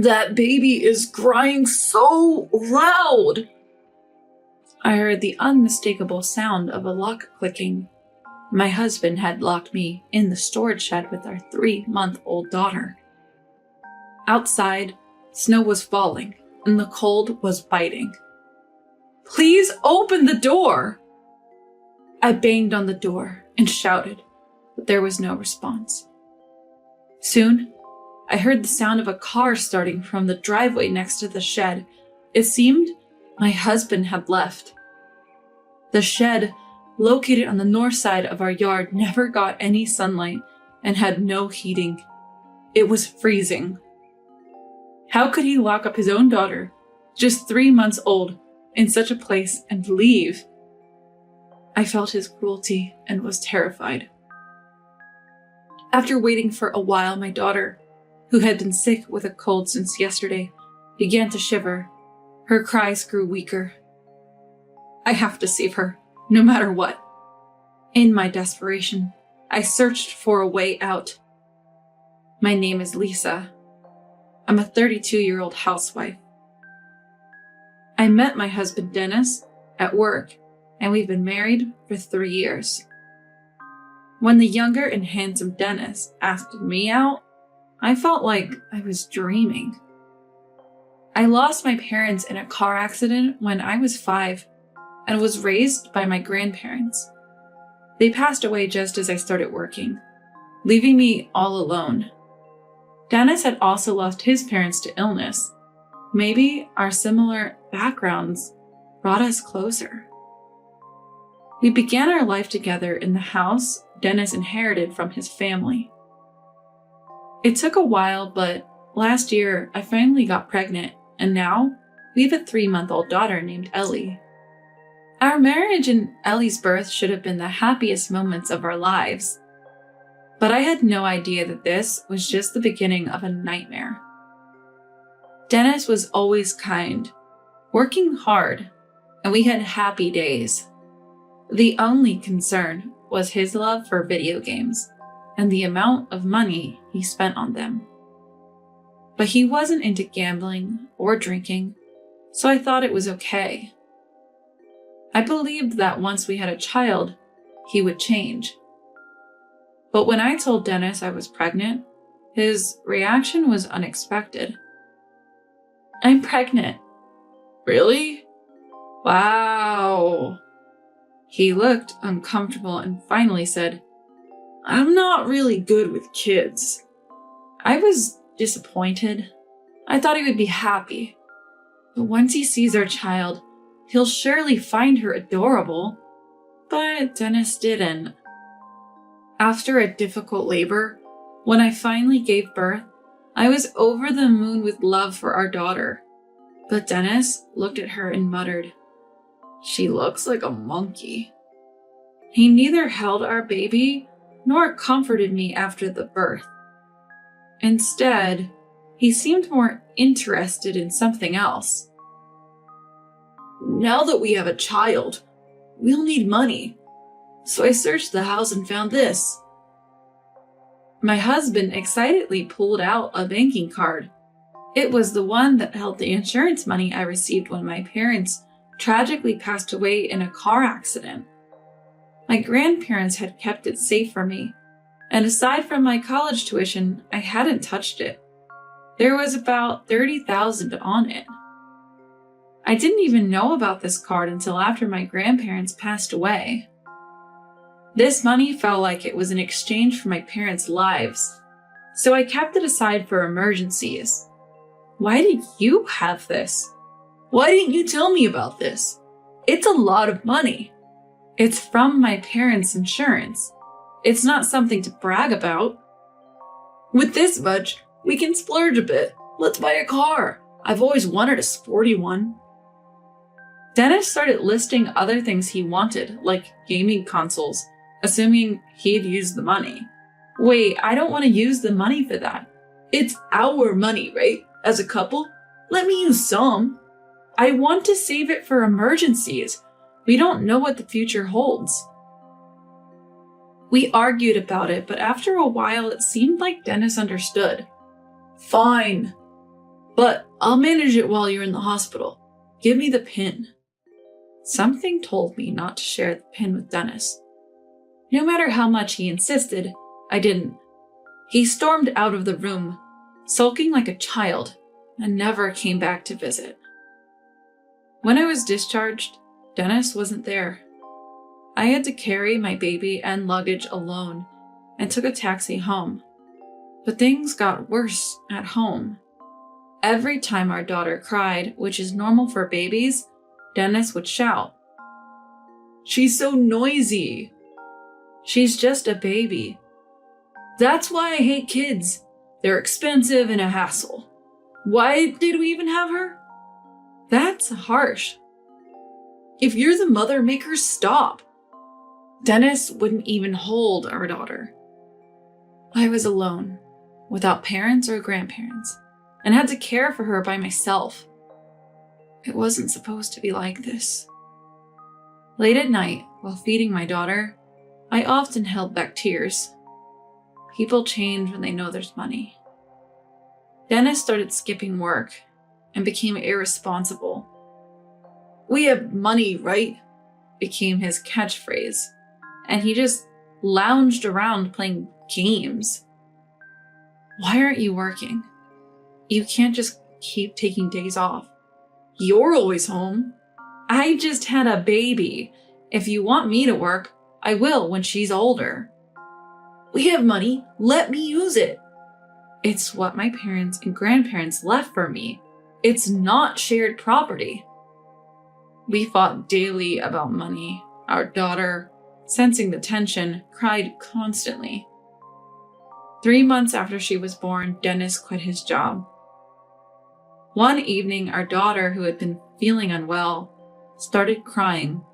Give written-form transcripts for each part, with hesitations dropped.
That baby is crying so loud. I heard the unmistakable sound of a lock clicking. My husband had locked me in the storage shed with our 3-month-old daughter. Outside, snow was falling and the cold was biting. Please open the door! I banged on the door and shouted, but there was no response. Soon, I heard the sound of a car starting from the driveway next to the shed. It seemed my husband had left. The shed, located on the north side of our yard, never got any sunlight and had no heating. It was freezing. How could he lock up his own daughter, just 3 months old, in such a place and leave? I felt his cruelty and was terrified. After waiting for a while, my daughter, who had been sick with a cold since yesterday, began to shiver. Her cries grew weaker. I have to save her, no matter what. In my desperation, I searched for a way out. My name is Lisa. I'm a 32-year-old housewife. I met my husband Dennis at work, and we've been married for 3 years. When the younger and handsome Dennis asked me out, I felt like I was dreaming. I lost my parents in a car accident when I was 5 and was raised by my grandparents. They passed away just as I started working, leaving me all alone. Dennis had also lost his parents to illness. Maybe our similar backgrounds brought us closer. We began our life together in the house Dennis inherited from his family. It took a while, but last year I finally got pregnant, and now we have a 3-month-old daughter named Ellie. Our marriage and Ellie's birth should have been the happiest moments of our lives, but I had no idea that this was just the beginning of a nightmare. Dennis was always kind, working hard, and we had happy days. The only concern was his love for video games and the amount of money he spent on them. But he wasn't into gambling or drinking, so I thought it was okay. I believed that once we had a child, he would change. But when I told Dennis I was pregnant, his reaction was unexpected. I'm pregnant. Really? Wow. He looked uncomfortable and finally said, I'm not really good with kids. I was disappointed. I thought he would be happy. But once he sees our child, he'll surely find her adorable. But Dennis didn't. After a difficult labor, when I finally gave birth, I was over the moon with love for our daughter. But Dennis looked at her and muttered, She looks like a monkey. He neither held our baby nor comforted me after the birth. Instead, he seemed more interested in something else. Now that we have a child, we'll need money. So I searched the house and found this. My husband excitedly pulled out a banking card. It was the one that held the insurance money I received when my parents tragically passed away in a car accident. My grandparents had kept it safe for me, and aside from my college tuition, I hadn't touched it. There was about $30,000 on it. I didn't even know about this card until after my grandparents passed away. This money felt like it was in exchange for my parents' lives, so I kept it aside for emergencies. Why did you have this? Why didn't you tell me about this? It's a lot of money. It's from my parents' insurance. It's not something to brag about. With this much, we can splurge a bit. Let's buy a car. I've always wanted a sporty one. Dennis started listing other things he wanted, like gaming consoles, assuming he'd use the money. Wait, I don't want to use the money for that. It's our money, right? As a couple? Let me use some. I want to save it for emergencies. We don't know what the future holds. We argued about it, but after a while it seemed like Dennis understood. Fine. But I'll manage it while you're in the hospital. Give me the pin. Something told me not to share the pin with Dennis. No matter how much he insisted, I didn't. He stormed out of the room, sulking like a child, and never came back to visit. When I was discharged, Dennis wasn't there. I had to carry my baby and luggage alone and took a taxi home. But things got worse at home. Every time our daughter cried, which is normal for babies, Dennis would shout, "She's so noisy. She's just a baby. That's why I hate kids. They're expensive and a hassle. Why did we even have her? That's harsh. If you're the mother, make her stop." Dennis wouldn't even hold our daughter. I was alone, without parents or grandparents, and had to care for her by myself. It wasn't supposed to be like this. Late at night, while feeding my daughter, I often held back tears. People change when they know there's money. Dennis started skipping work and became irresponsible. "We have money, right?" became his catchphrase, and he just lounged around playing games. "Why aren't you working? You can't just keep taking days off. You're always home. I just had a baby. If you want me to work, I will when she's older. We have money. Let me use it. It's what my parents and grandparents left for me. It's not shared property." We fought daily about money. Our daughter, sensing the tension, cried constantly. 3 months after she was born, Dennis quit his job. One evening, our daughter, who had been feeling unwell, started crying.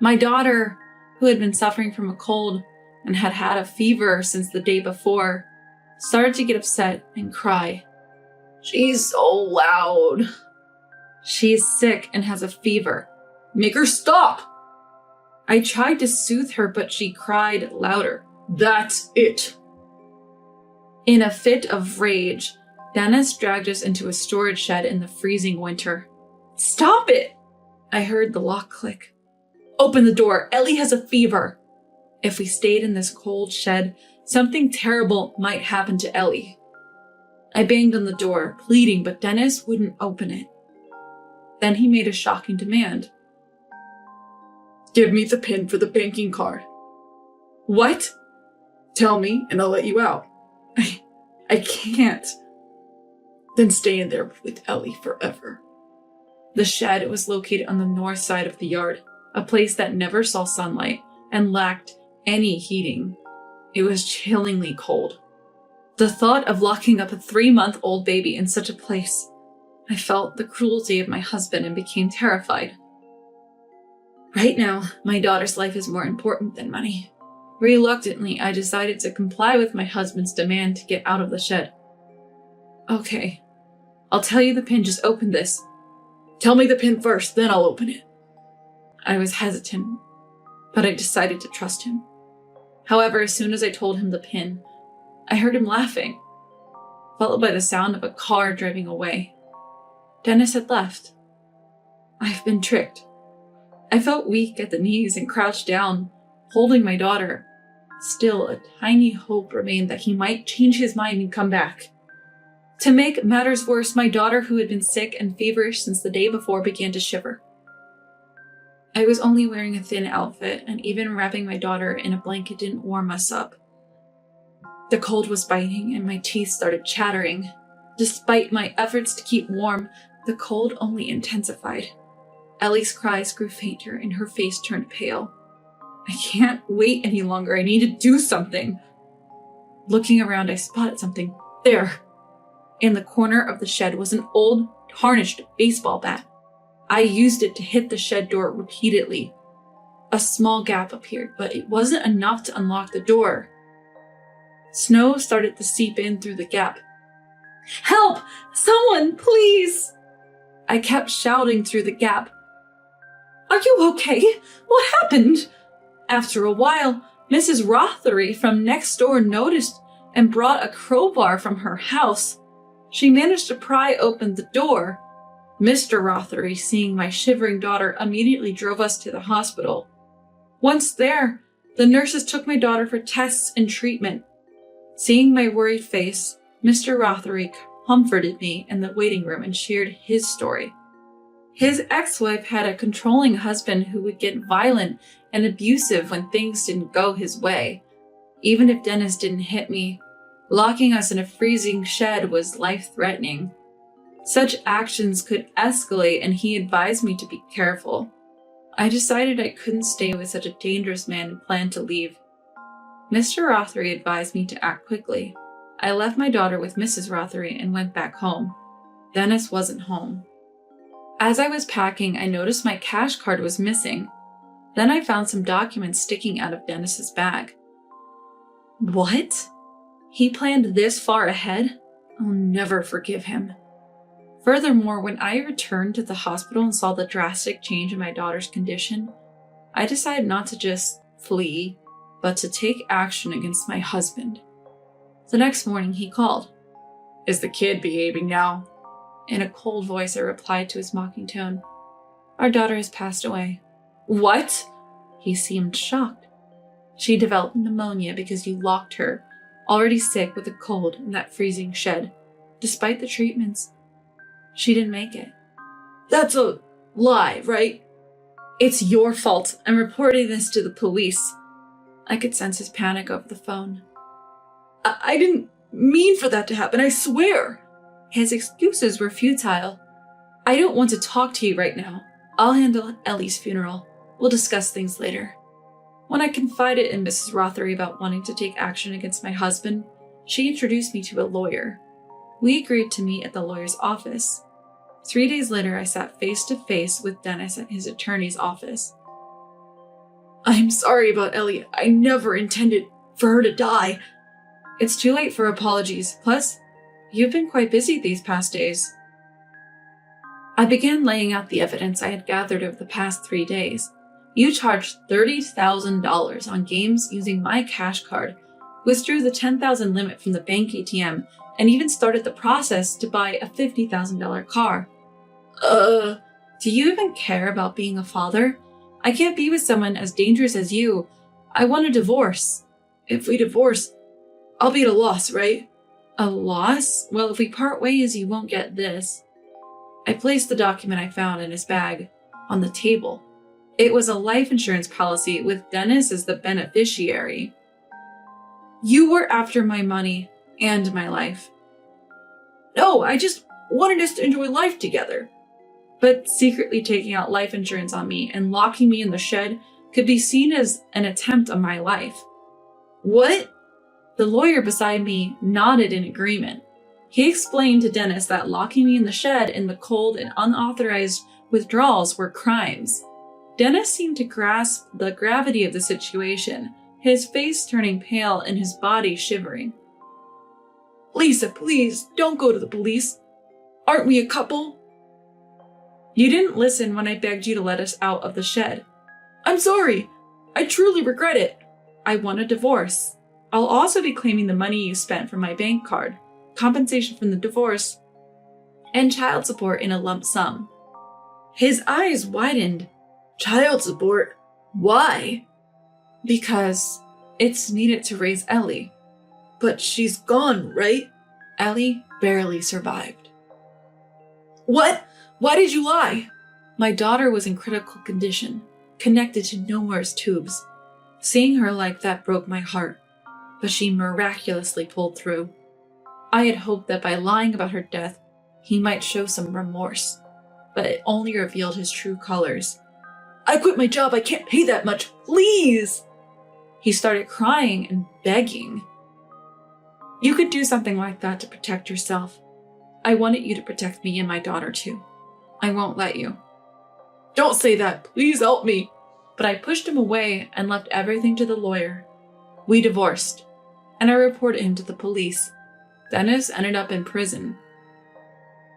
My daughter, who had been suffering from a cold and had had a fever since the day before, started to get upset and cry. "She's so loud. She's sick and has a fever. Make her stop." I tried to soothe her, but she cried louder. "That's it." In a fit of rage, Dennis dragged us into a storage shed in the freezing winter. "Stop it!" I heard the lock click. "Open the door. Ellie has a fever." If we stayed in this cold shed, something terrible might happen to Ellie. I banged on the door, pleading, but Dennis wouldn't open it. Then he made a shocking demand. "Give me the PIN for the banking card." "What?" "Tell me and I'll let you out." I can't." "Then stay in there with Ellie forever." The shed was located on the north side of the yard, a place that never saw sunlight and lacked any heating. It was chillingly cold. The thought of locking up a 3-month-old baby in such a place, I felt the cruelty of my husband and became terrified. Right now, my daughter's life is more important than money. Reluctantly, I decided to comply with my husband's demand to get out of the shed. "Okay, I'll tell you the PIN, just open this." "Tell me the PIN first, then I'll open it." I was hesitant, but I decided to trust him. However, as soon as I told him the PIN, I heard him laughing, followed by the sound of a car driving away. Dennis had left. I've been tricked. I felt weak at the knees and crouched down, holding my daughter. Still, a tiny hope remained that he might change his mind and come back. To make matters worse, my daughter, who had been sick and feverish since the day before, began to shiver. I was only wearing a thin outfit, and even wrapping my daughter in a blanket didn't warm us up. The cold was biting, and my teeth started chattering. Despite my efforts to keep warm, the cold only intensified. Ellie's cries grew fainter, and her face turned pale. I can't wait any longer. I need to do something. Looking around, I spotted something. There! In the corner of the shed was an old, tarnished baseball bat. I used it to hit the shed door repeatedly. A small gap appeared, but it wasn't enough to unlock the door. Snow started to seep in through the gap. "Help! Someone, please!" I kept shouting through the gap. "Are you okay? What happened?" After a while, Mrs. Rothery from next door noticed and brought a crowbar from her house. She managed to pry open the door. Mr. Rothery, seeing my shivering daughter, immediately drove us to the hospital. Once there, the nurses took my daughter for tests and treatment. Seeing my worried face, Mr. Rothery comforted me in the waiting room and shared his story. His ex-wife had a controlling husband who would get violent and abusive when things didn't go his way. Even if Dennis didn't hit me, locking us in a freezing shed was life-threatening. Such actions could escalate, and he advised me to be careful. I decided I couldn't stay with such a dangerous man and planned to leave. Mr. Rothery advised me to act quickly. I left my daughter with Mrs. Rothery and went back home. Dennis wasn't home. As I was packing, I noticed my cash card was missing. Then I found some documents sticking out of Dennis's bag. What? He planned this far ahead? I'll never forgive him. Furthermore, when I returned to the hospital and saw the drastic change in my daughter's condition, I decided not to just flee, but to take action against my husband. The next morning, he called. "Is the kid behaving now?" In a cold voice, I replied to his mocking tone. "Our daughter has passed away." "What?" He seemed shocked. "She developed pneumonia because you locked her, already sick with a cold, in that freezing shed. Despite the treatments, she didn't make it." "That's a lie, right?" "It's your fault. I'm reporting this to the police." I could sense his panic over the phone. I didn't mean for that to happen, I swear." His excuses were futile. "I don't want to talk to you right now. I'll handle Ellie's funeral. We'll discuss things later." When I confided in Mrs. Rothery about wanting to take action against my husband, she introduced me to a lawyer. We agreed to meet at the lawyer's office. 3 days later, I sat face to face with Dennis at his attorney's office. "I'm sorry about Ellie. I never intended for her to die." "It's too late for apologies. Plus, you've been quite busy these past days." I began laying out the evidence I had gathered over the past 3 days. You charged $30,000 on games using my cash card, withdrew the $10,000 limit from the bank ATM, and even started the process to buy a $50,000 car. Do you even care about being a father? I can't be with someone as dangerous as you. I want a divorce." "If we divorce, I'll be at a loss, right?" "A loss? Well, if we part ways, you won't get this." I placed the document I found in his bag on the table. It was a life insurance policy with Dennis as the beneficiary. "You were after my money and my life." "No, I just wanted us to enjoy life together." But secretly taking out life insurance on me and locking me in the shed could be seen as an attempt on my life. "What?" The lawyer beside me nodded in agreement. He explained to Dennis that locking me in the shed in the cold and unauthorized withdrawals were crimes. Dennis seemed to grasp the gravity of the situation, his face turning pale and his body shivering. "Lisa, please, don't go to the police. Aren't we a couple?" "You didn't listen when I begged you to let us out of the shed." "I'm sorry. I truly regret it." "I want a divorce. I'll also be claiming the money you spent from my bank card, compensation from the divorce, and child support in a lump sum." His eyes widened. "Child support? Why?" "Because it's needed to raise Ellie." "But she's gone, right?" "Ellie barely survived." "What? Why did you lie?" "My daughter was in critical condition, connected to numerous tubes. Seeing her like that broke my heart, but she miraculously pulled through. I had hoped that by lying about her death, he might show some remorse, but it only revealed his true colors. "I quit my job. I can't pay that much. Please!" He started crying and begging. "You could do something like that to protect yourself. I wanted you to protect me and my daughter too. I won't let you." "Don't say that. Please help me." But I pushed him away and left everything to the lawyer. We divorced, and I reported him to the police. Dennis ended up in prison.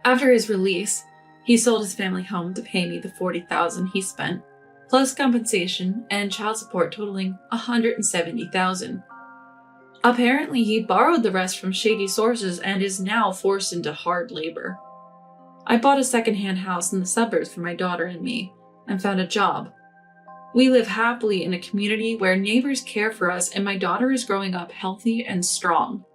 After his release, he sold his family home to pay me the $40,000 he spent, plus compensation and child support totaling $170,000. Apparently, he borrowed the rest from shady sources and is now forced into hard labor. I bought a secondhand house in the suburbs for my daughter and me, and found a job. We live happily in a community where neighbors care for us, and my daughter is growing up healthy and strong.